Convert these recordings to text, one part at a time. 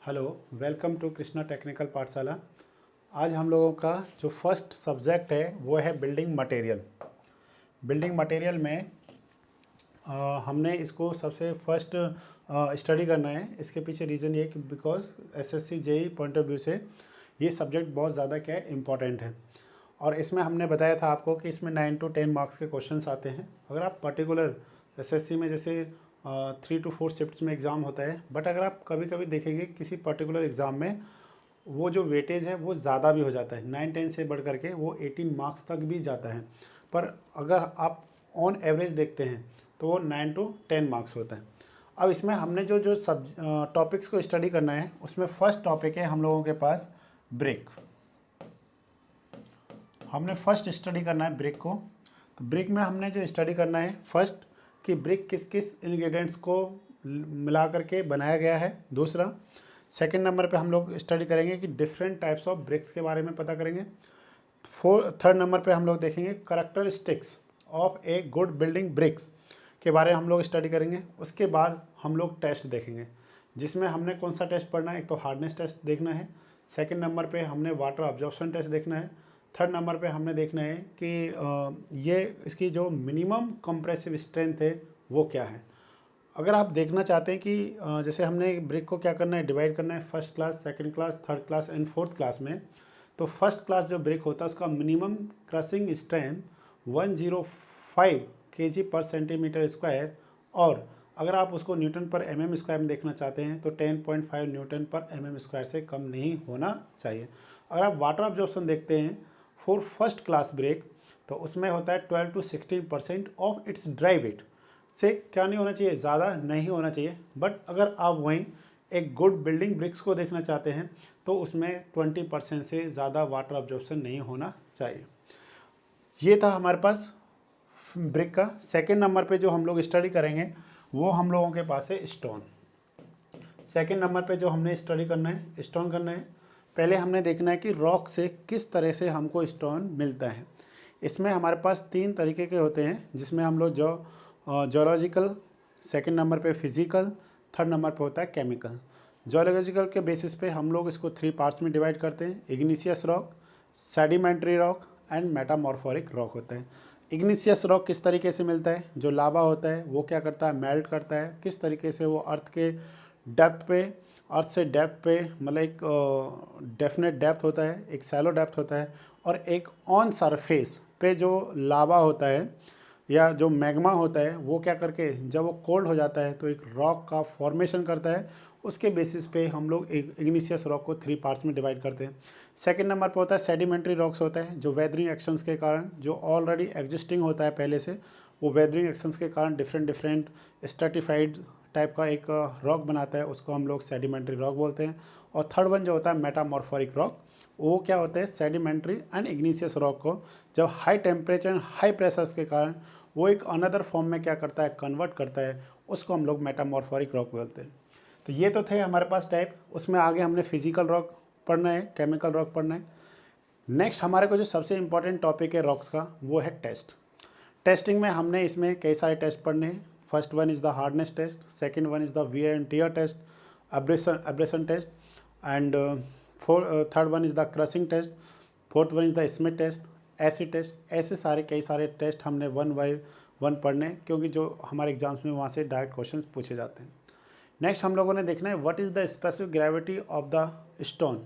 Hello, welcome to Krishna technical Pathshala. आज हम लोगों का जो फर्स्ट सब्जेक्ट है वो है बिल्डिंग मटेरियल। बिल्डिंग मटेरियल में हमने इसको सबसे फर्स्ट स्टडी करना है। इसके पीछे रीज़न ये कि because SSC JEE point of view से ये सब्जेक्ट बहुत ज़्यादा क्या है इम्पॉर्टेंट है। और इसमें हमने बताया था आपको कि इसमें 9 to 10 मार्क्स के क्वेश्चंस आते हैं। अगर आप पर्टिकुलर एसएससी में जैसे 3 to 4 शिफ्ट्स में एग्ज़ाम होता है, बट अगर आप कभी कभी देखेंगे किसी पर्टिकुलर एग्ज़ाम में वो जो वेटेज है वो ज़्यादा भी हो जाता है, 9-10 से बढ़ करके वो 18 मार्क्स तक भी जाता है। पर अगर आप ऑन एवरेज देखते हैं तो वो 9 to 10 मार्क्स होता है। अब इसमें हमने जो जो सब टॉपिक्स को स्टडी करना है उसमें फर्स्ट टॉपिक है हम लोगों के पास ब्रिक। हमने फर्स्ट स्टडी करना है ब्रिक को। तो ब्रिक में हमने जो स्टडी करना है फर्स्ट कि ब्रिक किस किस इंग्रेडिएंट्स को मिला करके बनाया गया है। दूसरा, सेकंड नंबर पे हम लोग स्टडी करेंगे कि डिफरेंट टाइप्स ऑफ ब्रिक्स के बारे में पता करेंगे। थर्ड नंबर पे हम लोग देखेंगे characteristics of a good building bricks के बारे में हम लोग स्टडी करेंगे। उसके बाद हम लोग टेस्ट देखेंगे, जिसमें हमने कौन सा टेस्ट पढ़ना है। एक तो हार्डनेस टेस्ट देखना है, सेकंड नंबर पे हमने वाटर अब्जॉर्प्शन टेस्ट देखना है, थर्ड नंबर पे हमने देखना है कि ये इसकी जो मिनिमम कंप्रेसिव स्ट्रेंथ है वो क्या है। अगर आप देखना चाहते हैं कि जैसे हमने ब्रिक को क्या करना है, डिवाइड करना है first class, second class, third class and fourth class में। तो फर्स्ट क्लास जो ब्रिक होता है उसका मिनिमम क्रशिंग स्ट्रेंथ 105 kg पर सेंटीमीटर स्क्वायर, और अगर आप उसको न्यूटन पर mm स्क्वायर में देखना चाहते हैं तो 10.5 न्यूटन पर mm स्क्वायर से कम नहीं होना चाहिए। अगर आप वाटर अब्जॉर्प्शन देखते हैं फॉर फर्स्ट क्लास ब्रिक तो उसमें होता है 12 to 16% of its dry weight से क्या नहीं होना चाहिए, ज़्यादा नहीं होना चाहिए। बट अगर आप वहीं एक गुड बिल्डिंग ब्रिक्स को देखना चाहते हैं तो उसमें 20% से ज़्यादा वाटर अब्जॉर्प्शन नहीं होना चाहिए। ये था हमारे पास ब्रिक का। सेकंड नंबर पे जो हम लोग स्टडी करेंगे वो हम लोगों के पास है स्टोन। सेकंड नंबर पे जो हमने स्टडी करना है स्टोन करना है। पहले हमने देखना है कि रॉक से किस तरह से हमको स्टोन मिलता है। इसमें हमारे पास 3 तरीके के होते हैं, जिसमें हम लोग जोलॉजिकल, सेकंड नंबर पे फिजिकल, थर्ड नंबर पे होता है केमिकल। जोलॉजिकल के बेसिस पे हम लोग इसको 3 पार्ट्स में डिवाइड करते हैं। Igneous rock, sedimentary rock and metamorphic rock होता है। इग्निशियस रॉक किस तरीके से मिलता है, जो लावा होता है वो क्या करता है, मेल्ट करता है। किस तरीके से वो अर्थ के डेप्थ पे, अर्थ से डेप्थ पे, मतलब एक डेफिनेट डेप्थ होता है, एक सैलो डेप्थ होता है, और एक ऑन सरफेस पे जो लावा होता है या जो मैग्मा होता है वो क्या करके जब वो कोल्ड हो जाता है तो एक रॉक का फॉर्मेशन करता है। उसके बेसिस पे हम लोग इग्निशियस रॉक को 3 पार्ट्स में डिवाइड करते हैं। सेकंड नंबर पर होता है सेडिमेंट्री रॉक्स होता है, जो वेदरिंग एक्शंस के कारण, जो ऑलरेडी एग्जिस्टिंग होता है पहले से, वो वेदरिंग एक्शंस के कारण डिफरेंट स्ट्रेटिफाइड टाइप का एक रॉक बनाता है, उसको हम लोग सेडिमेंट्री रॉक बोलते हैं। और थर्ड वन जो होता है मेटामॉर्फोरिक रॉक, वो क्या होता है, सेडिमेंट्री एंड इग्निशियस रॉक को जब high temperature and high pressures के कारण वो एक अनदर फॉर्म में क्या करता है, कन्वर्ट करता है, उसको हम लोग मेटामॉर्फोरिक रॉक बोलते हैं। तो ये तो थे हमारे पास टाइप। उसमें आगे हमने फिजिकल रॉक पढ़ना है, केमिकल रॉक पढ़ना है। नेक्स्ट हमारे को जो सबसे इंपॉर्टेंट टॉपिक है रॉक्स का वो है टेस्ट। टेस्टिंग में हमने इसमें कई सारे टेस्ट पढ़ने हैं। First one is the hardness test, second one is the wear and tear test, abrasion test, and third one is the crushing test, fourth one is the Smith test, acid test. ऐसे सारे कई सारे test हमने 1 by 1 पढ़ने, क्योंकि जो हमारे exams में वहाँ से डायरेक्ट क्वेश्चन पूछे जाते हैं। नेक्स्ट हम लोगों ने देखना है what is the specific gravity of the stone,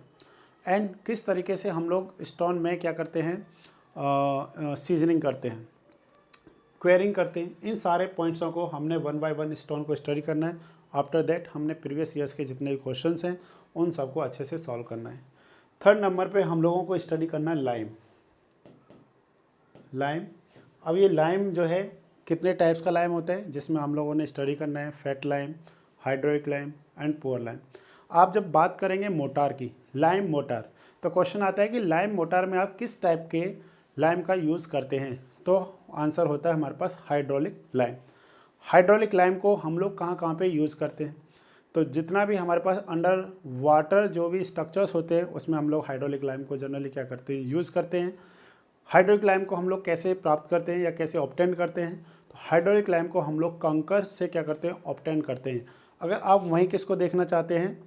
and किस तरीके से हम लोग स्टोन में क्या करते हैं, सीजनिंग करते हैं, क्वेरिंग करते हैं। इन सारे पॉइंट्सों को हमने 1 by 1 स्टोन को स्टडी करना है। आफ्टर दैट हमने प्रीवियस ईयर्स के जितने भी क्वेश्चंस हैं उन सबको अच्छे से सॉल्व करना है। थर्ड नंबर पे हम लोगों को स्टडी करना है लाइम। अब ये लाइम जो है कितने टाइप्स का लाइम होता है, जिसमें हम लोगों ने स्टडी करना है fat lime, hydraulic lime and poor lime. आप जब बात करेंगे मोटार की, लाइम मोटार, तो क्वेश्चन आता है कि लाइम मोटार में आप किस टाइप के लाइम का यूज़ करते हैं, तो आंसर होता है हमारे पास हाइड्रोलिक लाइम। हाइड्रोलिक लाइम को हम लोग कहाँ कहाँ पे यूज़ करते हैं, तो जितना भी हमारे पास अंडर वाटर जो भी स्ट्रक्चर्स होते हैं उसमें हम लोग हाइड्रोलिक लाइम को जनरली क्या करते हैं, यूज़ करते हैं। हाइड्रोलिक लाइम को हम लोग कैसे प्राप्त करते हैं या कैसे ऑब्टेन करते हैं, तो हाइड्रोलिक लाइम को हम लोग कंकर से क्या करते हैं, ऑब्टेन करते हैं। अगर आप वहीं किसको देखना चाहते हैं,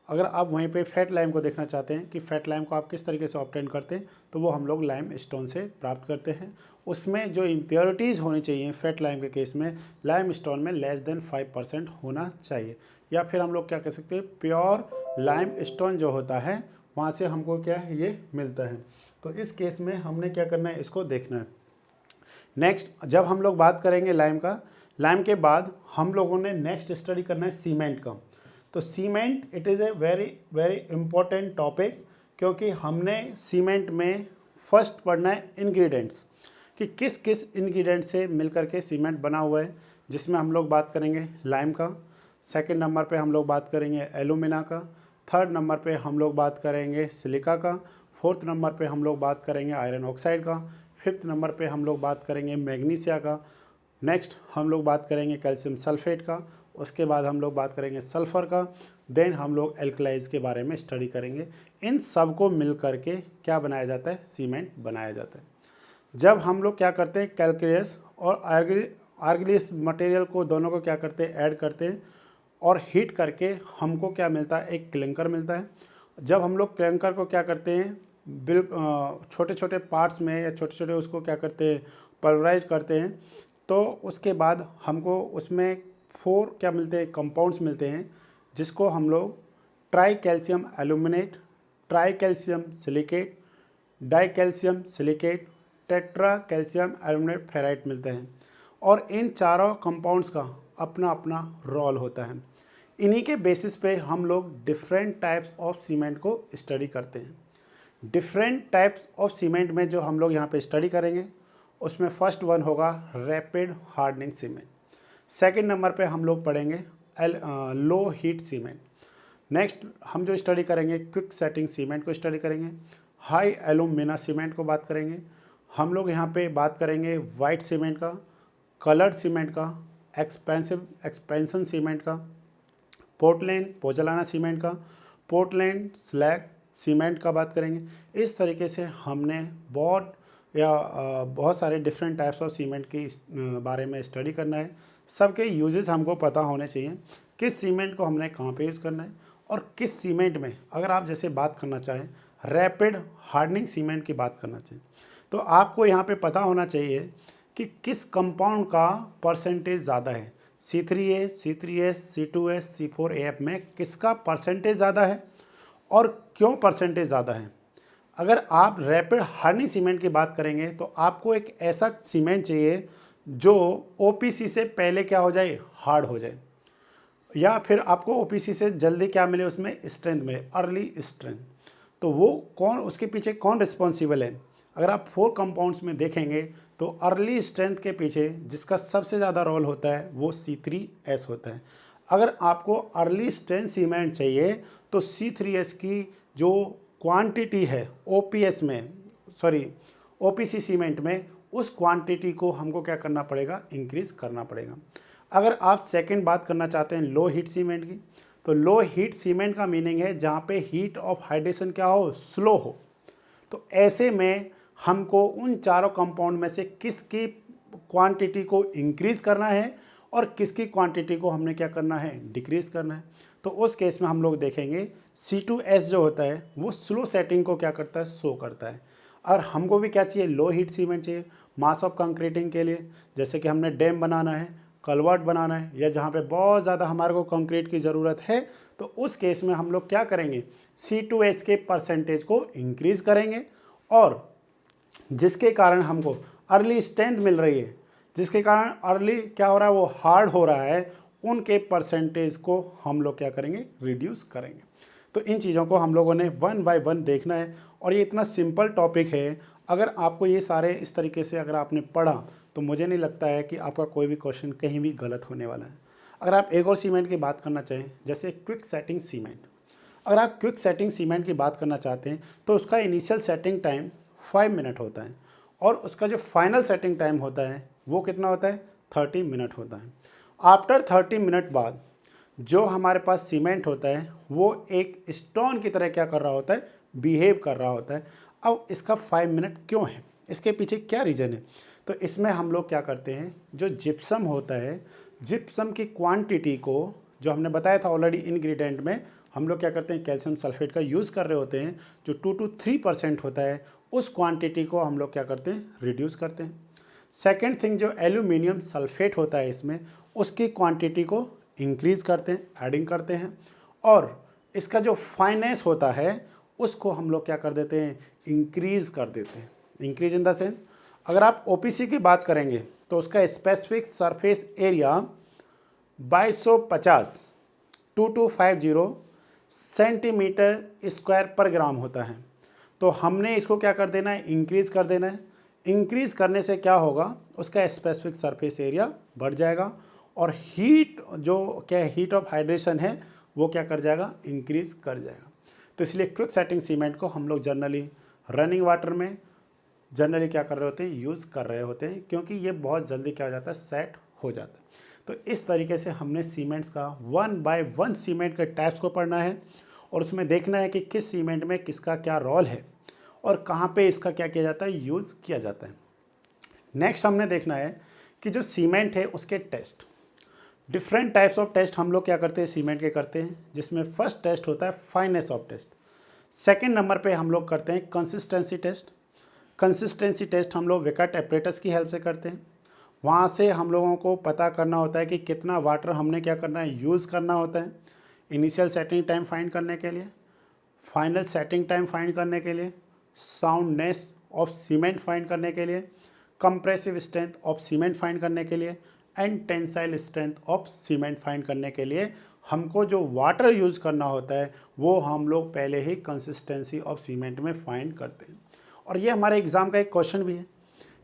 अगर आप वहीं पे फैट लाइम को देखना चाहते हैं कि फैट लाइम को आप किस तरीके से ऑब्टेन करते हैं, तो वो हम लोग लाइम स्टोन से प्राप्त करते हैं। उसमें जो इम्प्योरिटीज़ होनी चाहिए फैट लाइम के केस में, लाइम स्टोन में लेस देन 5% होना चाहिए, या फिर हम लोग क्या कह सकते हैं, प्योर लाइम स्टोन जो होता है वहाँ से हमको क्या है ये मिलता है। तो इस केस में हमने क्या करना है, इसको देखना है। नेक्स्ट जब हम लोग बात करेंगे लाइम का, लाइम के बाद हम लोगों ने नेक्स्ट स्टडी करना है सीमेंट का। तो cement it is a very very important topic, क्योंकि हमने सीमेंट में फर्स्ट पढ़ना है इंग्रेडिएंट्स, कि किस किस इंग्रेडिएंट से मिलकर के सीमेंट बना हुआ है, जिसमें हम लोग बात करेंगे लाइम का, सेकंड नंबर पे हम लोग बात करेंगे एलुमिना का, थर्ड नंबर पे हम लोग बात करेंगे सिलिका का, फोर्थ नंबर पे हम लोग बात करेंगे आयरन ऑक्साइड का, फिफ्थ नंबर पे हम लोग बात करेंगे मैग्नीशिया का, नेक्स्ट हम लोग बात करेंगे कैल्शियम सल्फेट का, उसके बाद हम लोग बात करेंगे सल्फ़र का, देन हम लोग एल्कलाइज के बारे में स्टडी करेंगे। इन सब को मिल करके क्या बनाया जाता है, सीमेंट बनाया जाता है। जब हम लोग क्या करते हैं, कैल्कुलस और आर्गिलियस मटेरियल को दोनों को क्या करते हैं, ऐड करते हैं और हीट करके हमको क्या मिलता है, एक क्लिंकर मिलता है। जब हम लोग क्लिंकर को क्या करते हैं, छोटे छोटे पार्ट्स में या छोटे छोटे उसको क्या करते हैं, पल्वराइज करते हैं, तो उसके बाद हमको उसमें 4 क्या मिलते हैं, कंपाउंड्स मिलते हैं, जिसको हम लोग try calcium aluminate, try calcium silicate, die calcium silicate, tetra calcium aluminate ferrite मिलते हैं। और इन चारों कंपाउंड्स का अपना अपना रोल होता है। इन्हीं के बेसिस पे हम लोग डिफरेंट टाइप्स ऑफ सीमेंट को स्टडी करते हैं। डिफरेंट टाइप्स ऑफ सीमेंट में जो हम लोग यहाँ पे स्टडी करेंगे, उसमें फर्स्ट वन होगा rapid hardening cement, second number पे हम लोग पढ़ेंगे लो हीट सीमेंट, नेक्स्ट हम जो स्टडी करेंगे क्विक सेटिंग सीमेंट को स्टडी करेंगे, हाई एल्यूमिना सीमेंट को बात करेंगे, हम लोग यहाँ पे बात करेंगे वाइट सीमेंट का, कलर्ड सीमेंट का, एक्सपेंशन सीमेंट का, पोर्टलैंड पोजलाना सीमेंट का, पोर्टलैंड स्लैग सीमेंट का बात करेंगे। इस तरीके से हमने बहुत सारे डिफरेंट टाइप्स ऑफ सीमेंट की बारे में स्टडी करना है। सबके यूजेस हमको पता होने चाहिए, किस सीमेंट को हमने कहाँ पे यूज़ करना है, और किस सीमेंट में अगर आप जैसे बात करना चाहें रैपिड हार्डनिंग सीमेंट की बात करना चाहिए, तो आपको यहाँ पे पता होना चाहिए कि किस कंपाउंड का परसेंटेज ज़्यादा है, C3A, C3S, C2S, C4AF में किसका परसेंटेज ज़्यादा है और क्यों परसेंटेज ज़्यादा है। अगर आप रैपिड हार्डनिंग सीमेंट की बात करेंगे तो आपको एक ऐसा सीमेंट चाहिए जो OPC से पहले क्या हो जाए, हार्ड हो जाए, या फिर आपको OPC से जल्दी क्या मिले, उसमें स्ट्रेंथ मिले, अर्ली स्ट्रेंथ। तो वो कौन, उसके पीछे कौन रिस्पॉन्सिबल है। अगर आप 4 कंपाउंड्स में देखेंगे तो अर्ली स्ट्रेंथ के पीछे जिसका सबसे ज़्यादा रोल होता है वो C3S होता है। अगर आपको अर्ली स्ट्रेंथ सीमेंट चाहिए तो C3S की जो क्वांटिटी है OPC सीमेंट में, उस क्वांटिटी को हमको क्या करना पड़ेगा, इंक्रीज करना पड़ेगा। अगर आप सेकंड बात करना चाहते हैं लो हीट सीमेंट की, तो लो हीट सीमेंट का मीनिंग है जहाँ पे हीट ऑफ हाइड्रेशन क्या हो, स्लो हो। तो ऐसे में हमको उन चारों कंपाउंड में से किसकी क्वांटिटी को इंक्रीज करना है और किसकी क्वांटिटी को हमने क्या करना है, डिक्रीज करना है। तो उस केस में हम लोग देखेंगे C2S जो होता है वो स्लो सेटिंग को क्या करता है, शो करता है। और हमको भी क्या चाहिए, लो हीट सीमेंट चाहिए मास ऑफ कंक्रीटिंग के लिए, जैसे कि हमने डैम बनाना है, कलवर्ट बनाना है, या जहाँ पे बहुत ज़्यादा हमारे को कंक्रीट की ज़रूरत है, तो उस केस में हम लोग क्या करेंगे, C2S के परसेंटेज को इंक्रीज करेंगे, और जिसके कारण हमको अर्ली स्ट्रेंथ मिल रही है, जिसके कारण अर्ली क्या हो रहा है, वो हार्ड हो रहा है, उनके परसेंटेज को हम लोग क्या करेंगे, रिड्यूस करेंगे। तो इन चीज़ों को हम लोगों ने 1 बाय 1 देखना है, और ये इतना सिंपल टॉपिक है। अगर आपको ये सारे इस तरीके से अगर आपने पढ़ा तो मुझे नहीं लगता है कि आपका कोई भी क्वेश्चन कहीं भी गलत होने वाला है। अगर आप एक और सीमेंट की बात करना चाहें, जैसे क्विक सेटिंग सीमेंट, अगर आप क्विक सेटिंग सीमेंट की बात करना चाहते हैं तो उसका इनिशियल सेटिंग टाइम 5 मिनट होता है, और उसका जो फाइनल सेटिंग टाइम होता है वो कितना होता है, 30 मिनट होता है। आफ्टर 30 मिनट बाद जो हमारे पास सीमेंट होता है वो एक स्टोन की तरह क्या कर रहा होता है, बिहेव कर रहा होता है। अब इसका 5 मिनट क्यों है, इसके पीछे क्या रीज़न है। तो इसमें हम लोग क्या करते हैं, जो जिप्सम होता है, जिप्सम की क्वांटिटी को, जो हमने बताया था ऑलरेडी इंग्रेडिएंट में, हम लोग क्या करते हैं, कैल्शियम सल्फेट का यूज़ कर रहे होते हैं, जो 2 to 3% होता है, उस क्वांटिटी को हम लोग क्या करते हैं, रिड्यूस करते हैं। सेकेंड थिंग, जो एल्यूमिनियम सल्फेट होता है इसमें, उसकी क्वांटिटी को इंक्रीज़ करते हैं, एडिंग करते हैं। और इसका जो फाइनेस होता है उसको हम लोग क्या कर देते हैं, इंक्रीज़ कर देते हैं। इंक्रीज इन द सेंस, अगर आप ओपीसी की बात करेंगे तो उसका specific surface area 2250 centimetre square पर ग्राम होता है। तो हमने इसको क्या कर देना है, इंक्रीज़ कर देना है। इंक्रीज़ करने से क्या होगा, उसका स्पेसिफिक सरफेस एरिया बढ़ जाएगा और हीट, जो क्या हीट ऑफ हाइड्रेशन है, वो क्या कर जाएगा, इंक्रीज़ कर जाएगा। तो इसलिए क्विक सेटिंग सीमेंट को हम लोग जनरली रनिंग वाटर में जनरली क्या कर रहे होते हैं, यूज़ कर रहे होते हैं, क्योंकि ये बहुत जल्दी क्या हो जाता है, सेट हो जाता है। तो इस तरीके से हमने सीमेंट्स का 1 by 1 सीमेंट के टाइप्स को पढ़ना है और उसमें देखना है कि किस सीमेंट में किसका क्या रोल है और कहाँ पे इसका क्या किया जाता है, यूज़ किया जाता है। नेक्स्ट हमने देखना है कि जो सीमेंट है उसके test, different types of test हम लोग क्या करते हैं, सीमेंट के करते हैं, जिसमें फर्स्ट टेस्ट होता है fineness of test. Second number पे हम लोग करते हैं कंसिस्टेंसी टेस्ट। कंसिस्टेंसी टेस्ट हम लोग विकट एपरेटस की हेल्प से करते हैं। वहाँ से हम लोगों को पता करना होता है कि कितना वाटर हमने क्या करना है, यूज़ करना होता है, इनिशियल सेटिंग टाइम फाइंड करने के लिए, फाइनल सेटिंग टाइम फाइंड करने के लिए, साउंडनेस ऑफ सीमेंट फाइंड करने के लिए, compressive strength of cement find करने के लिए and tensile strength of cement find करने के लिए हमको जो वाटर यूज़ करना होता है वो हम लोग पहले ही कंसिस्टेंसी ऑफ सीमेंट में फाइंड करते हैं। और ये हमारे एग्ज़ाम का एक क्वेश्चन भी है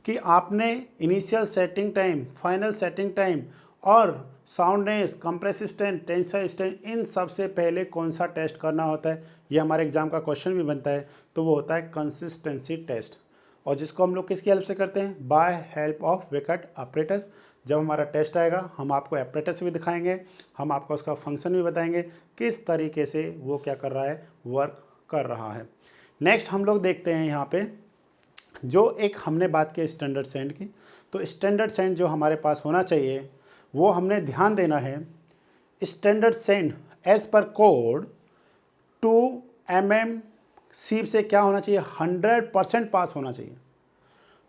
कि आपने initial setting time, final setting time और soundness, compressive strength, tensile strength, इन सब से पहले कौन सा टेस्ट करना होता है, ये हमारे एग्ज़ाम का क्वेश्चन भी बनता है। तो वो होता है कंसिस्टेंसी टेस्ट, और जिसको हम लोग किसकी हेल्प से करते हैं, बाय हेल्प ऑफ विकट ऑपरेटर्स। जब हमारा टेस्ट आएगा हम आपको ऑपरेटर्स भी दिखाएंगे, हम आपको उसका फंक्शन भी बताएंगे, किस तरीके से वो क्या कर रहा है, वर्क कर रहा है। नेक्स्ट हम लोग देखते हैं यहाँ पे जो एक हमने बात की स्टैंडर्ड सेंड की। तो स्टैंडर्ड सेंड जो हमारे पास होना चाहिए वो हमने ध्यान देना है, standard sand as per code 2 mm सीप से क्या होना चाहिए, 100% पास होना चाहिए।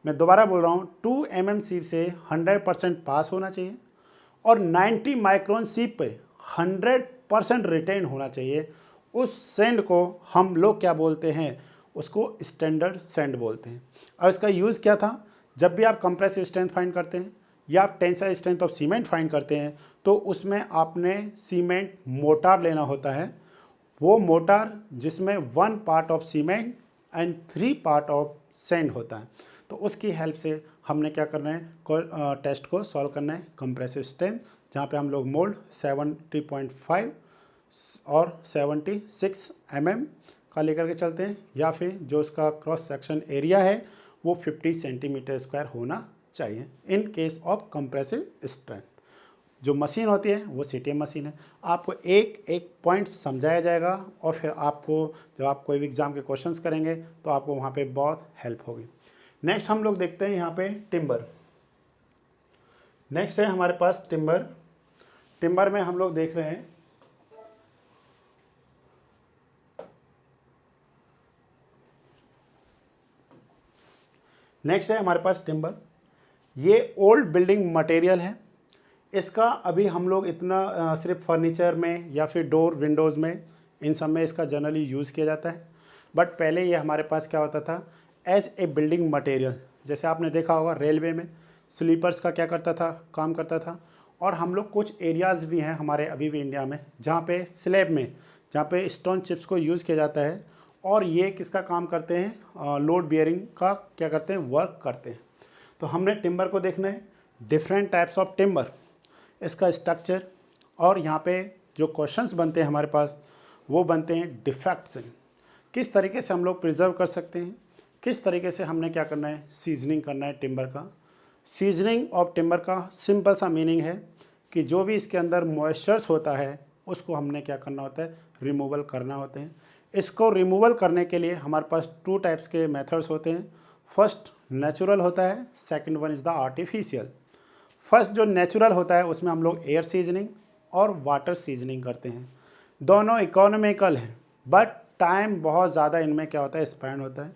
मैं दोबारा बोल रहा हूँ, 2 mm सीप से 100% पास होना चाहिए और 90 माइक्रोन सीप पे 100% रिटेन होना चाहिए। उस सेंड को हम लोग क्या बोलते हैं, उसको स्टैंडर्ड सेंड बोलते हैं। अब इसका यूज़ क्या था, जब भी आप कंप्रेसिव स्ट्रेंथ फाइंड करते हैं या आप tensile strength of cement find करते हैं तो उसमें आपने सीमेंट मोटार लेना होता है। वो मोटार जिसमें 1 part of cement and 3 part of sand होता है। तो उसकी हेल्प से हमने क्या करना है, टेस्ट को सॉल्व करना है। कंप्रेसिव स्ट्रेंथ जहाँ पे हम लोग मोल्ड 70.5 और 76 mm का लेकर के चलते हैं, या फिर जो उसका क्रॉस सेक्शन एरिया है वो 50 सेंटीमीटर स्क्वायर होना चाहिए in case of compressive strength. जो मशीन होती है वो सीटीएम मशीन है। आपको एक एक पॉइंट समझाया जाएगा और फिर आपको जब आप कोई भी एग्ज़ाम के क्वेश्चंस करेंगे तो आपको वहाँ पे बहुत हेल्प होगी। नेक्स्ट हम लोग देखते हैं यहाँ पे टिम्बर। नेक्स्ट है हमारे पास टिम्बर। टिम्बर में हम लोग देख रहे हैं नेक्स्ट है हमारे पास टिम्बर। ये ओल्ड बिल्डिंग मटेरियल है। इसका अभी हम लोग इतना सिर्फ फर्नीचर में या फिर डोर विंडोज़ में इन सब में इसका जनरली यूज़ किया जाता है। बट पहले ये हमारे पास क्या होता था, एज ए बिल्डिंग मटेरियल। जैसे आपने देखा होगा रेलवे में स्लीपर्स का क्या करता था, काम करता था। और हम लोग कुछ एरियाज़ भी हैं हमारे अभी भी इंडिया में जहाँ पे स्लैब में, जहाँ पे स्टोन चिप्स को यूज़ किया जाता है और ये किसका काम करते हैं, लोड बियरिंग का क्या करते हैं, वर्क करते हैं। तो हमने टिम्बर को देखना है, डिफरेंट टाइप्स ऑफ टिम्बर, इसका स्ट्रक्चर, और यहाँ पे जो क्वेश्चंस बनते हैं हमारे पास वो बनते हैं डिफेक्ट्स हैं। किस तरीके से हम लोग प्रिजर्व कर सकते हैं, किस तरीके से हमने क्या करना है, सीजनिंग करना है टिम्बर का। सीजनिंग ऑफ टिम्बर का सिंपल सा मीनिंग है कि जो भी इसके अंदर मॉइस्चर्स होता है उसको हमने क्या करना होता है, रिमूवल करना होते हैं। इसको रिमूवल करने के लिए हमारे पास 2 टाइप्स के मेथड्स होते हैं। फर्स्ट नेचुरल होता है, second one is the artificial. First जो नेचुरल होता है उसमें हम लोग एयर सीजनिंग और वाटर सीजनिंग करते हैं। दोनों इकोनॉमिकल हैं, बट टाइम बहुत ज़्यादा इनमें क्या होता है, स्पेंड होता है।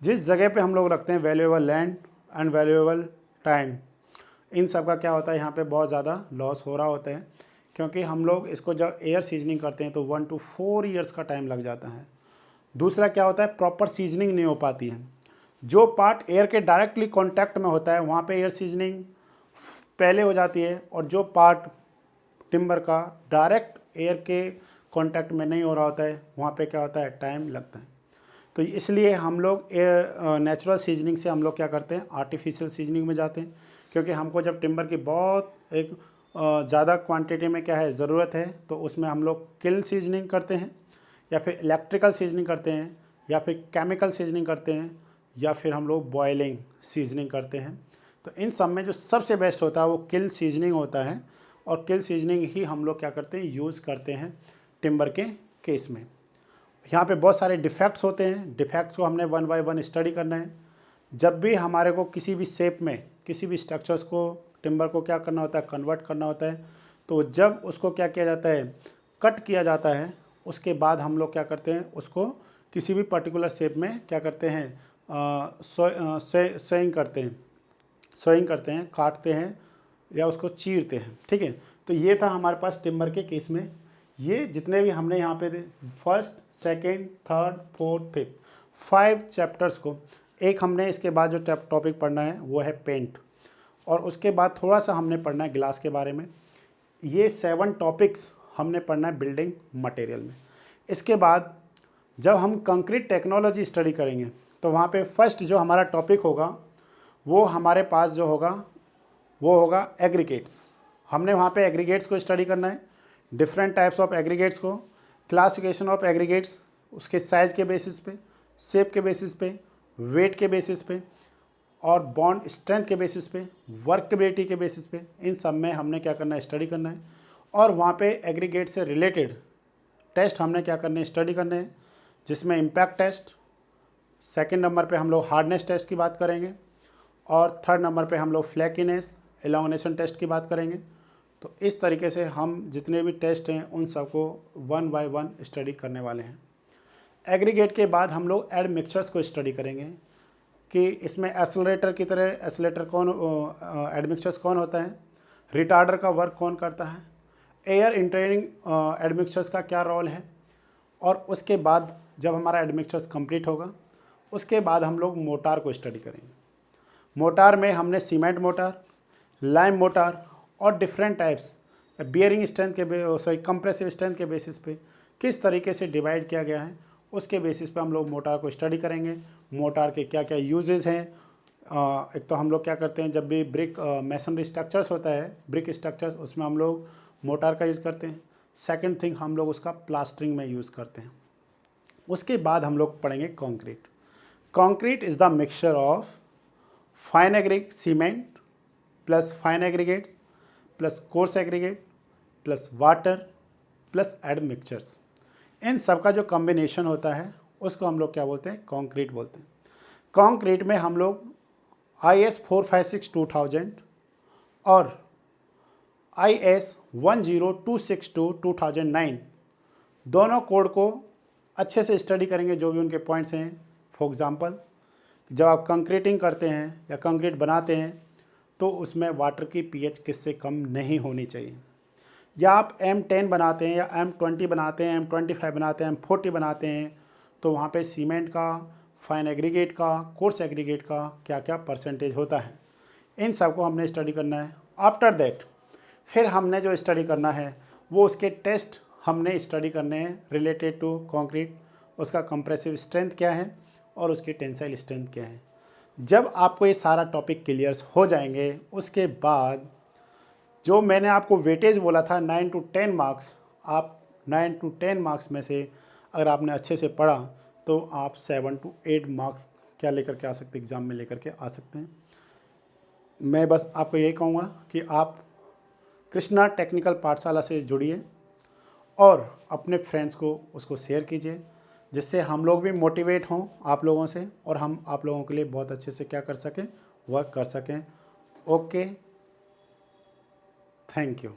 जिस जगह पे हम लोग रखते हैं valuable land and valuable time, इन सब का क्या होता है, यहाँ पे बहुत ज़्यादा लॉस हो रहा होता है, क्योंकि हम लोग इसको जब एयर सीजनिंग करते हैं तो 1 to 4 ईयर्स का टाइम लग जाता है। दूसरा क्या होता है, प्रॉपर सीजनिंग नहीं हो पाती है। जो पार्ट एयर के डायरेक्टली कांटेक्ट में होता है वहाँ पे एयर सीजनिंग पहले हो जाती है, और जो पार्ट टिम्बर का डायरेक्ट एयर के कांटेक्ट में नहीं हो रहा होता है वहाँ पे क्या होता है, टाइम लगता है। तो इसलिए हम लोग नेचुरल सीजनिंग से हम लोग क्या करते हैं, आर्टिफिशियल सीजनिंग में जाते हैं, क्योंकि हमको जब टिम्बर की बहुत एक ज़्यादा क्वांटिटी में क्या है ज़रूरत है, तो उसमें हम लोग किल्न सीजनिंग करते हैं, या फिर इलेक्ट्रिकल सीजनिंग करते हैं, या फिर केमिकल सीजनिंग करते हैं, या फिर हम लोग बॉयलिंग सीजनिंग करते हैं। तो इन सब में जो सबसे बेस्ट होता है वो किल सीजनिंग होता है, और किल सीजनिंग ही हम लोग क्या करते हैं, यूज़ करते हैं टिम्बर के केस में। यहाँ पे बहुत सारे डिफेक्ट्स होते हैं, डिफेक्ट्स को हमने 1 by 1 स्टडी करना है। जब भी हमारे को किसी भी शेप में किसी भी स्ट्रक्चर्स को टिम्बर को क्या करना होता है, कन्वर्ट करना होता है, तो जब उसको क्या किया जाता है, कट किया जाता है, उसके बाद हम लोग क्या करते हैं, उसको किसी भी पर्टिकुलर शेप में क्या करते हैं, सोइंग करते हैं, काटते हैं या उसको चीरते हैं। ठीक है, तो ये था हमारे पास टिम्बर के केस में। ये जितने भी हमने यहाँ पे first, second, third, fourth, fifth 5 chapters को, एक हमने इसके बाद जो टॉपिक पढ़ना है वो है पेंट, और उसके बाद थोड़ा सा हमने पढ़ना है ग्लास के बारे में। ये 7 टॉपिक्स हमने पढ़ना है बिल्डिंग मटेरियल में। इसके बाद जब हम कंक्रीट टेक्नोलॉजी स्टडी करेंगे तो वहाँ पे फर्स्ट जो हमारा टॉपिक होगा वो हमारे पास जो होगा वो होगा एग्रीगेट्स। हमने वहाँ पे एग्रीगेट्स को स्टडी करना है, डिफरेंट टाइप्स ऑफ एग्रीगेट्स को, क्लासिफिकेशन ऑफ एग्रीगेट्स, उसके साइज़ के बेसिस पे, शेप के बेसिस पे, वेट के बेसिस पे, और बॉन्ड स्ट्रेंथ के बेसिस पे, वर्कबिलिटी के बेसिस पे, इन सब में हमने क्या करना है, स्टडी करना है। और वहाँ पे एग्रीगेट से रिलेटेड टेस्ट हमने क्या करने हैं, स्टडी करने हैं, जिसमें इम्पैक्ट टेस्ट, सेकंड नंबर पे हम लोग हार्डनेस टेस्ट की बात करेंगे, और थर्ड नंबर पे हम लोग फ्लैकीनेस एलोंगनेशन टेस्ट की बात करेंगे। तो इस तरीके से हम जितने भी टेस्ट हैं उन सबको 1 by 1 स्टडी करने वाले हैं। एग्रीगेट के बाद हम लोग एड मिक्सचर्स को स्टडी करेंगे कि इसमें एक्सेलरेटर की तरह एक्सेलरेटर कौन, एड मिक्सचर्स कौन होता है, रिटार्डर का वर्क कौन करता है, एयर इंटरनिंग एड मिक्सचर्स का क्या रोल है। और उसके बाद जब हमारा एड मिक्सचर्स कंप्लीट होगा उसके बाद हम लोग मोटार को स्टडी करेंगे। मोटार में हमने सीमेंट मोटार, लाइम मोटार और डिफरेंट टाइप्स बियरिंग स्ट्रेंथ के कंप्रेसिव स्ट्रेंथ के बेसिस पे किस तरीके से डिवाइड किया गया है, उसके बेसिस पे हम लोग मोटार को स्टडी करेंगे। मोटार के क्या क्या यूजेस हैं, एक तो हम लोग क्या करते हैं, जब भी ब्रिक मैसनरी स्ट्रक्चर्स होता है, ब्रिक स्ट्रक्चर्स, उसमें हम लोग मोटार का यूज़ करते हैं। सेकंड थिंग हम लोग उसका प्लास्टरिंग में यूज़ करते हैं। उसके बाद हम लोग पढ़ेंगे concrete. Concrete is the mixture of fine aggregate cement plus fine aggregates plus coarse aggregate plus water plus admixtures. इन सब का जो कॉम्बिनेशन होता है उसको हम लोग क्या बोलते हैं, कंक्रीट बोलते हैं। कंक्रीट में हम लोग IS 456-2000 और IS 10262-2009 दोनों कोड को अच्छे से स्टडी करेंगे, जो भी उनके पॉइंट्स हैं। फॉर एग्ज़ाम्पल, जब आप कंक्रीटिंग करते हैं या कंक्रीट बनाते हैं तो उसमें वाटर की pH किससे कम नहीं होनी चाहिए। या आप M10 बनाते हैं या M20 बनाते हैं, M25 बनाते हैं, M40 बनाते हैं, तो वहाँ पे सीमेंट का, फाइन एग्रीगेट का, कोर्स एग्रीगेट का क्या क्या परसेंटेज होता है, इन सब को हमने स्टडी करना है। आफ्टर दैट फिर हमने जो स्टडी करना है वो उसके टेस्ट हमने स्टडी करने हैं रिलेटेड टू कंक्रीट। उसका कंप्रेसिव स्ट्रेंथ क्या है और उसकी टेंसाइल स्ट्रेंथ क्या है। जब आपको ये सारा टॉपिक क्लियर हो जाएंगे उसके बाद जो मैंने आपको वेटेज बोला था 9 to 10 मार्क्स, आप 9 to 10 मार्क्स में से अगर आपने अच्छे से पढ़ा तो आप 7 to 8 मार्क्स क्या लेकर के आ सकते, एग्ज़ाम में लेकर के आ सकते हैं। मैं बस आपको यही कहूँगा कि आप कृष्णा टेक्निकल पाठशाला से जुड़िए और अपने फ्रेंड्स को उसको शेयर कीजिए, जिससे हम लोग भी मोटिवेट हों आप लोगों से, और हम आप लोगों के लिए बहुत अच्छे से क्या कर सकें, वर्क कर सकें। Okay, thank you.